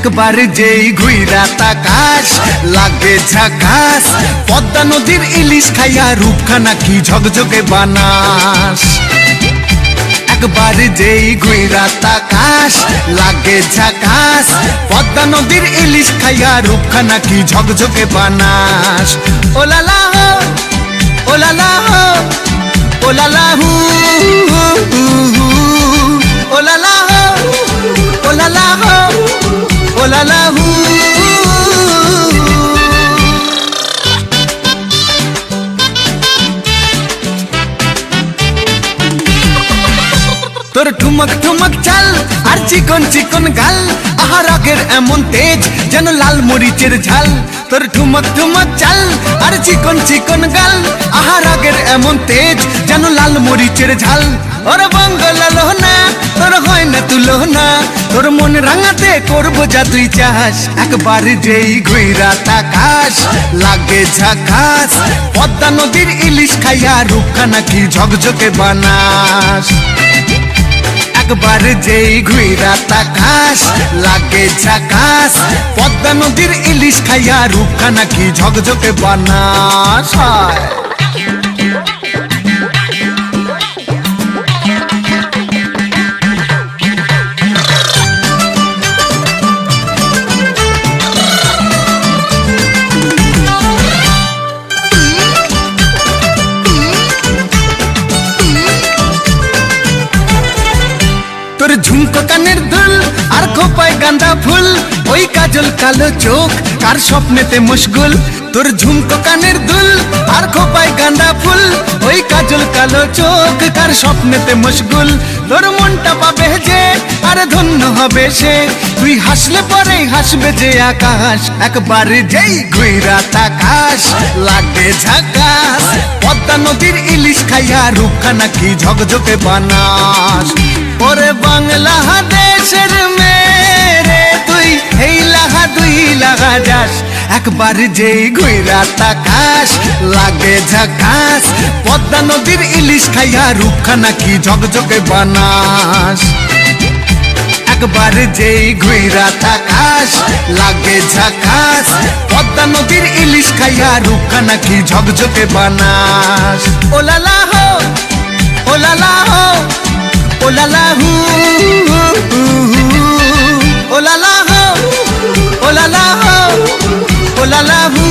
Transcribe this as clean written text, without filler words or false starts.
একবার যেই ঘুইরা তাকাস লাগে ঝাকাস, পদ্মা নদীর ইলিশ খাইয়া রূপখানা কি ঝকঝকে বানাস। একবার যেই ঘুইরা তাকাস লাগে ঝাকাস, পদ্মা নদীর ইলিশ খাইয়া রূপখানা কি ঝকঝকে বানাস। ওলালা হো ওলালা হো ওলালা হু ওলালা হো ওলালা হো ওলালা হু। তোর ঠুমক ঠুমক চাল আর চিকন চিকন গাল, আহার আগের এমন তেজ যেন লাল মরিচের ঝাল। তোর ঠুমক ঠুমক চাল আর চিকন চিকন গাল, আহার আগের এমন তেজ যেন লাল মরিচের ঝাল। ওর বঙ্গলালো না তোর হয় না তুলো না, তোর মন রাঙাতে করবো যা তুই চাস। একবার যেই ঘুইরা তাকাস লাগে ঝাকাস, পদ্মা নদীর ইলিশ খাইয়া রূপখানা কি ঝকঝকে বানাস। একবার যেই ঘুইরা তাকাস লাগে ঝাকাস, পদ্মা নদীর ইলিশ খাইয়া রূপখানা কি ঝকঝকে বানাস। তোর ঝুমকো কানের দুল আর খোপায় গাঁদা ফুল, ওই কাজল কালো চোখ কার স্বপ্নেতে মশগুল। তোর ঝুমকো কানের দুল আর খোপায় গাঁদা ফুল, ওই কাজল কালো চোখ কার স্বপ্নেতে মশগুল। তোর মনটা পাবে যে আর ধন্য হবে সে, তুই হাসলে পরে হাসবে যে আকাশ। একবার যেই ঘুইরা তাকাস লাগে ঝাকাস, পদ্মা নদীর ইলিশ খাইয়া রূপখানা কি ঝকঝকে বানাস। ওরে বাংলাদেশের মেরে তুই এই লাগা দুই লাগা যাস। একবার যেই ঘুইরা তাকাস লাগে ঝাকাস, পদ্মা নদীর ইলিশ খাইয়া রূপখানা কি ঝকঝকে বানাস। একবার যেই ঘুইরা তাকাস লাগে ঝাকাস, পদ্মা নদীর ইলিশ খাইয়া রূপখানা কি ঝকঝকে বানাস। ওলালা হো ওলালা হো ওলালা হু ওলালা হো ওলালা হো ওলালা হু।